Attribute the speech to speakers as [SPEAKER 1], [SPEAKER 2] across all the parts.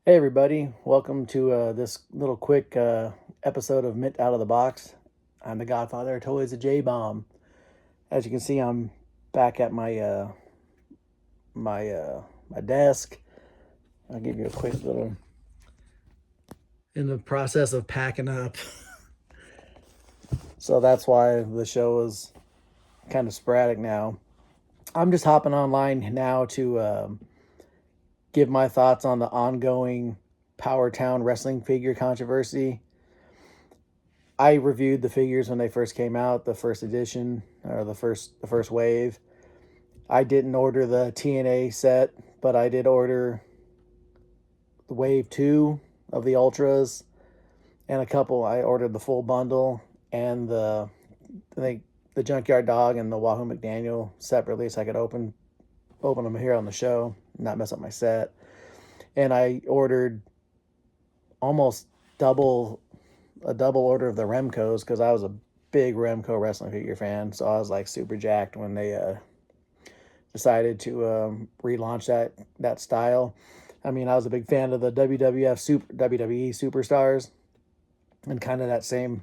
[SPEAKER 1] Hey everybody, welcome to this little quick episode of Mint Out of the Box. I'm the Godfather of Toys, a J-Bomb. As you can see, I'm back at my desk. I'll give you a quick little in the process of packing up. So that's why the show is kind of sporadic now. I'm just hopping online now to give my thoughts on the ongoing Powertown wrestling figure controversy. I reviewed the figures when they first came out, the first edition or the first wave. I didn't order the TNA set, but I did order the wave 2 of the ultras and a couple. I ordered the full bundle and I think the Junkyard Dog and the Wahoo McDaniel separately so I could open them here on the show, not mess up my set. And I ordered almost a double order of the Remcos because I was a big Remco wrestling figure fan. So I was like super jacked when they decided to relaunch that style. I mean, I was a big fan of the WWE superstars and kind of that same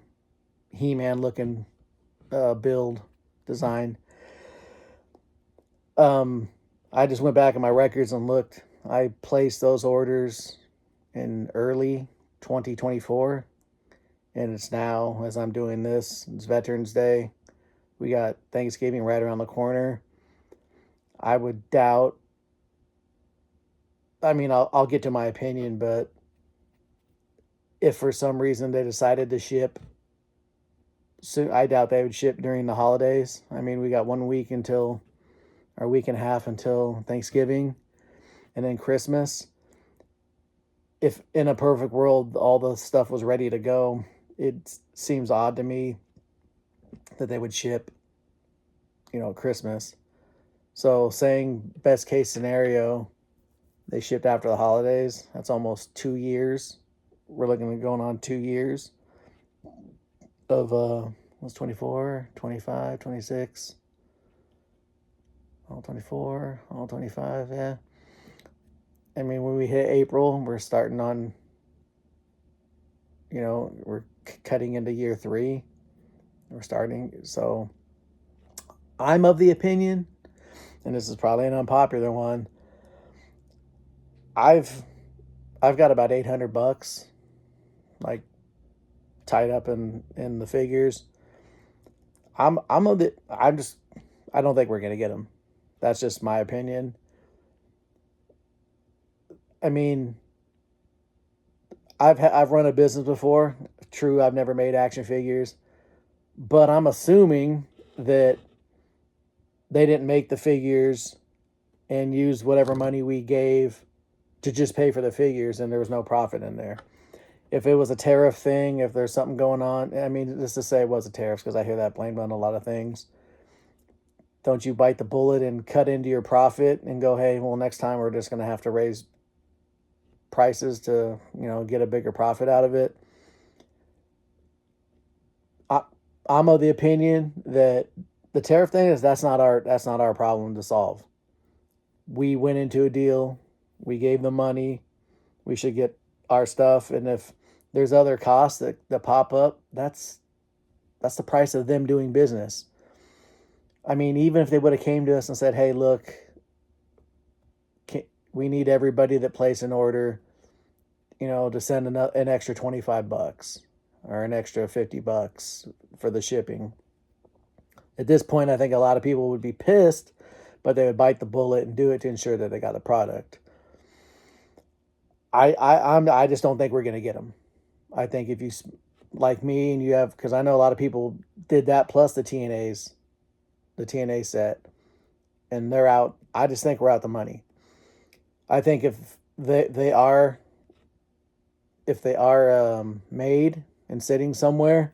[SPEAKER 1] He-Man looking build design. I just went back in my records and looked. I placed those orders in early 2024, and it's now, as I'm doing this, it's Veterans Day. We got Thanksgiving right around the corner. I would doubt. I mean, I'll get to my opinion, but if for some reason they decided to ship, so I doubt they would ship during the holidays. I mean, we got 1 week until, or a week and a half until Thanksgiving, and then Christmas. If in a perfect world all the stuff was ready to go, it seems odd to me that they would ship, Christmas. So saying best case scenario, they shipped after the holidays. That's almost 2 years. We're looking at going on 2 years of what's 24, 25, 26, all 24, all 25, yeah. I mean, when we hit April, we're starting on, we're cutting into year 3. We're starting. So I'm of the opinion, and this is probably an unpopular one. I've I've got about $800 like tied up in the figures. I'm a bit. I'm just. I don't think we're gonna get them. That's just my opinion. I mean, I've run a business before. True, I've never made action figures, but I'm assuming that they didn't make the figures and used whatever money we gave to just pay for the figures, and there was no profit in there. If it was a tariff thing, if there's something going on, I mean, just to say it was a tariff, because I hear that blamed on a lot of things. Don't you bite the bullet and cut into your profit and go, hey, well, next time we're just going to have to raise prices to, get a bigger profit out of it. I, I'm of the opinion that the tariff thing is that's not our problem to solve. We went into a deal, we gave them money, we should get our stuff, and if there's other costs that pop up, that's the price of them doing business. I mean, even if they would have came to us and said, "Hey, look, we need everybody that placed an order, to send an extra $25 or an extra $50 for the shipping." At this point, I think a lot of people would be pissed, but they would bite the bullet and do it to ensure that they got the product. I just don't think we're gonna get them. I think if you like me and you have, because I know a lot of people did that plus the TNA set, and they're out. I just think we're out the money. I think if they are made and sitting somewhere,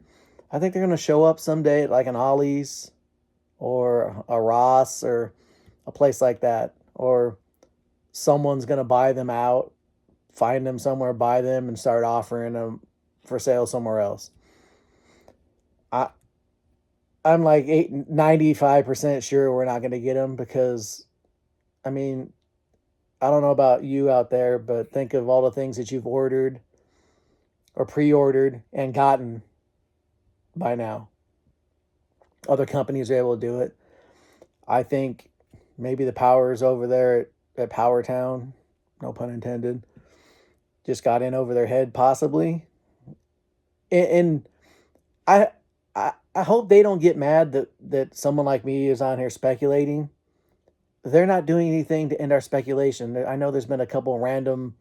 [SPEAKER 1] I think they're gonna show up someday at like an Ollie's or a Ross or a place like that, or someone's gonna buy them out, find them somewhere, buy them, and start offering them for sale somewhere else. I I'm like 95% sure we're not going to get them because, I mean, I don't know about you out there, but think of all the things that you've ordered or pre-ordered and gotten by now. Other companies are able to do it. I think maybe the powers over there at Powertown, no pun intended, just got in over their head possibly. And I I hope they don't get mad that someone like me is on here speculating. They're not doing anything to end our speculation. I know there's been a couple random,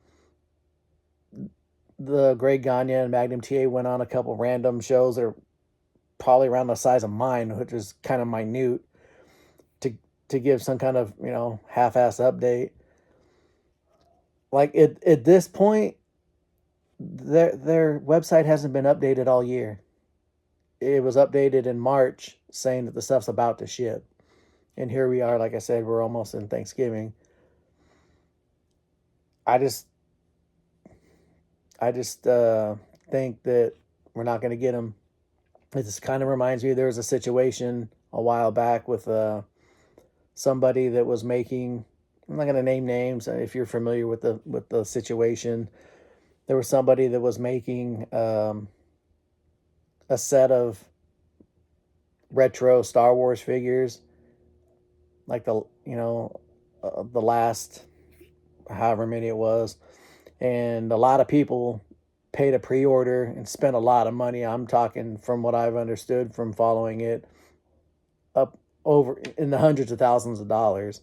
[SPEAKER 1] the Greg Gagne and Magnum TA went on a couple random shows that are probably around the size of mine, which is kind of minute, to give some kind of, half-ass update. Like at this point, their website hasn't been updated all year. It was updated in March saying that the stuff's about to ship. And here we are, like I said, we're almost in Thanksgiving. I just think that we're not going to get them. It just kind of reminds me, there was a situation a while back with somebody that was making, I'm not going to name names if you're familiar with the situation. There was somebody that was making a set of retro Star Wars figures, like the last however many it was, and a lot of people paid a pre-order and spent a lot of money. I'm talking, from what I've understood from following it, up over in the hundreds of thousands of dollars.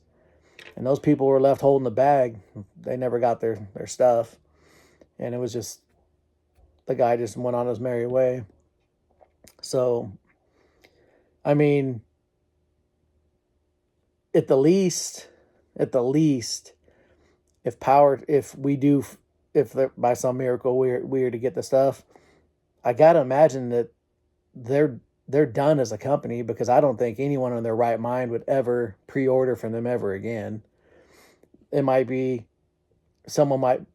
[SPEAKER 1] And those people were left holding the bag. They never got their stuff. And it was just, the guy just went on his merry way. So, I mean, at the least, if by some miracle we are to get the stuff, I gotta imagine that they're done as a company, because I don't think anyone in their right mind would ever pre-order from them ever again. It might be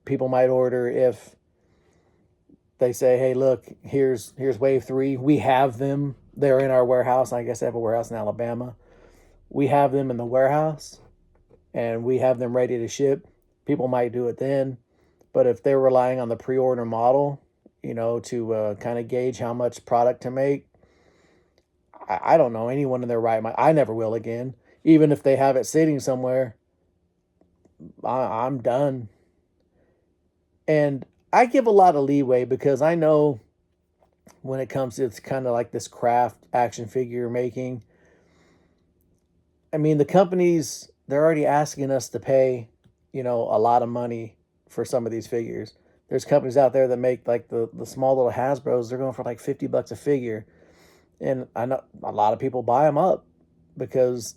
[SPEAKER 1] people might order if they say, hey, look, here's wave 3. We have them. They're in our warehouse. I guess I have a warehouse in Alabama. We have them in the warehouse and we have them ready to ship. People might do it then. But if they're relying on the pre-order model, to kind of gauge how much product to make, I don't know anyone in their right mind. I never will again. Even if they have it sitting somewhere, I'm done. And I give a lot of leeway, because I know when it comes to, it's kind of like this craft action figure making, I mean, the companies, they're already asking us to pay, a lot of money for some of these figures. There's companies out there that make like the small little Hasbros. They're going for like $50 a figure. And I know a lot of people buy them up because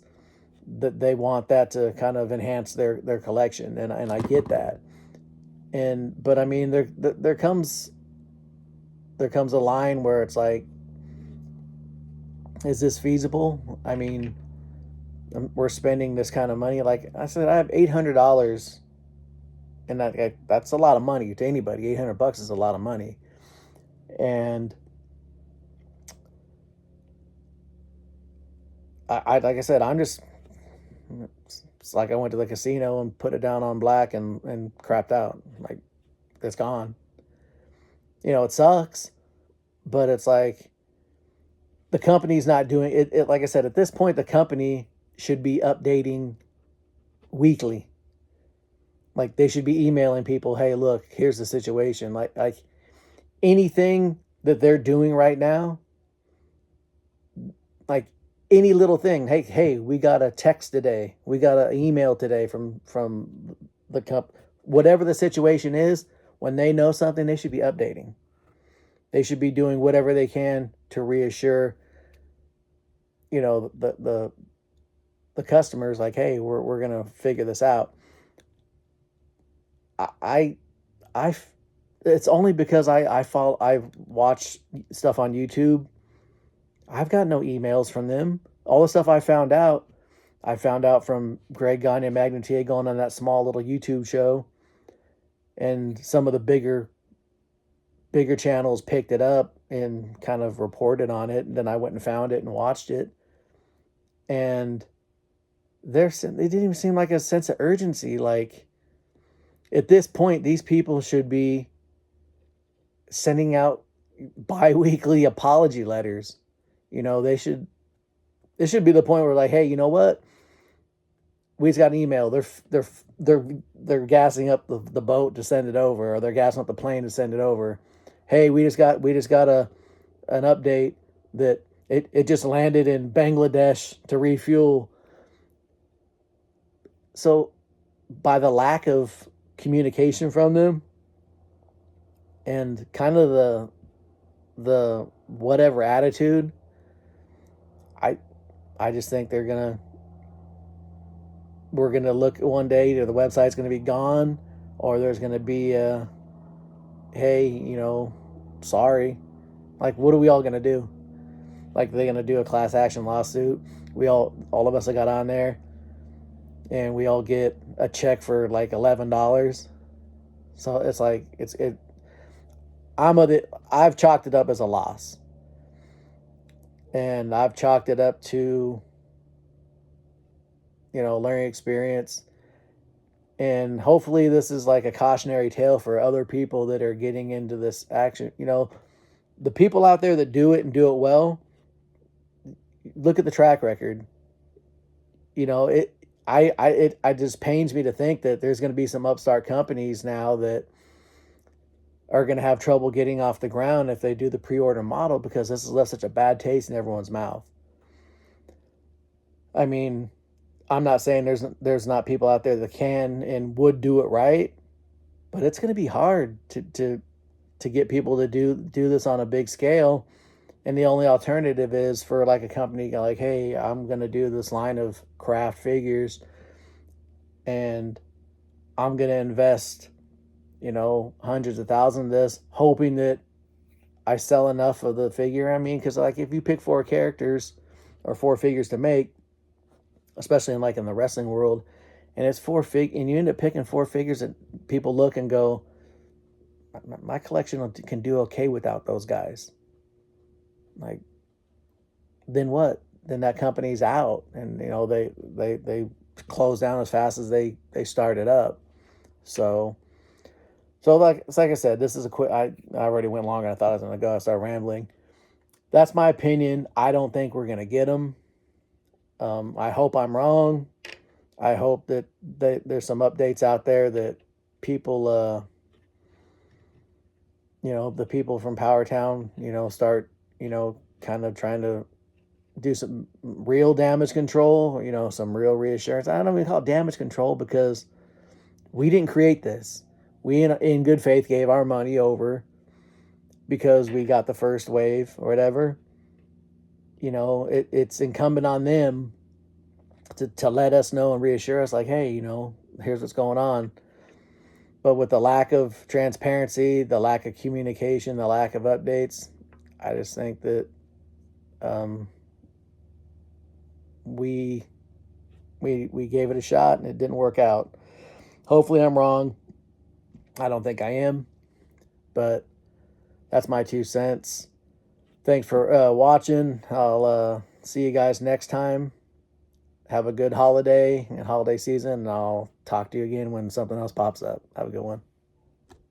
[SPEAKER 1] they want that to kind of enhance their collection. And I get that. But I mean, there comes a line where it's like, is this feasible? I mean, we're spending this kind of money. Like I said, I have $800, and that's a lot of money to anybody. $800 is a lot of money. And I like I said, it's like I went to the casino and put it down on black and crapped out. Like, it's gone. It sucks, but it's like the company's not doing it. Like I said, at this point, the company should be updating weekly. Like, they should be emailing people, hey, look, here's the situation. Like anything that they're doing right now, like any little thing. Hey, we got a text today. We got an email today from the company. Whatever the situation is, when they know something, they should be updating. They should be doing whatever they can to reassure, the customers, like, hey, we're gonna figure this out. I it's only because I watch stuff on YouTube. I've got no emails from them. All the stuff I found out from Greg Gagne and Magnum TA going on that small little YouTube show, and some of the bigger channels picked it up and kind of reported on it. And then I went and found it and watched it, and it didn't even seem like a sense of urgency. Like, At this point, these people should be sending out bi-weekly apology letters. You know, it should be the point where like, hey, you know what? We just got an email. They're gassing up the boat to send it over, or they're gassing up the plane to send it over. Hey, we just got an update that it just landed in Bangladesh to refuel. So by the lack of communication from them and kind of the whatever attitude, I just think we're gonna look one day, either the website's gonna be gone, or there's gonna be a, hey, you know, sorry. Like, what are we all gonna do? Like, they're gonna do a class action lawsuit. All of us that got on there, and we all get a check for like $11. So it's like I've chalked it up as a loss, and I've chalked it up to, you know, learning experience. And hopefully this is like a cautionary tale for other people that are getting into this action. You know, the people out there that do it and do it well, look at the track record. You know, it just pains me to think that there's going to be some upstart companies now that are going to have trouble getting off the ground if they do the pre-order model, because this has left such a bad taste in everyone's mouth. I mean, I'm not saying there's not people out there that can and would do it right, but it's going to be hard to get people to do this on a big scale. And the only alternative is for like a company like, hey, I'm going to do this line of craft figures, and I'm going to invest, you know, hundreds of thousands of this, hoping that I sell enough of the figure. I mean, because like if you pick 4 characters or 4 figures to make, especially in the wrestling world, and it's and you end up picking 4 figures that people look and go, my collection can do okay without those guys. Like, then what? Then that company's out, and you know they close down as fast as they started up. So like I said, this is a quick. I already went longer than I thought I was going to go. I started rambling. That's my opinion. I don't think we're going to get them. I hope I'm wrong. I hope that there's some updates out there that people, you know, the people from Powertown, you know, start, you know, kind of trying to do some real damage control, you know, some real reassurance. I don't even call it damage control, because we didn't create this. We, in good faith, gave our money over because we got the first wave or whatever. You know, it's incumbent on them to let us know and reassure us, like, hey, you know, here's what's going on. But with the lack of transparency, the lack of communication, the lack of updates, I just think that we gave it a shot and it didn't work out. Hopefully I'm wrong. I don't think I am, but that's my 2 cents. Thanks for watching. I'll see you guys next time. Have a good holiday and holiday season, and I'll talk to you again when something else pops up. Have a good one.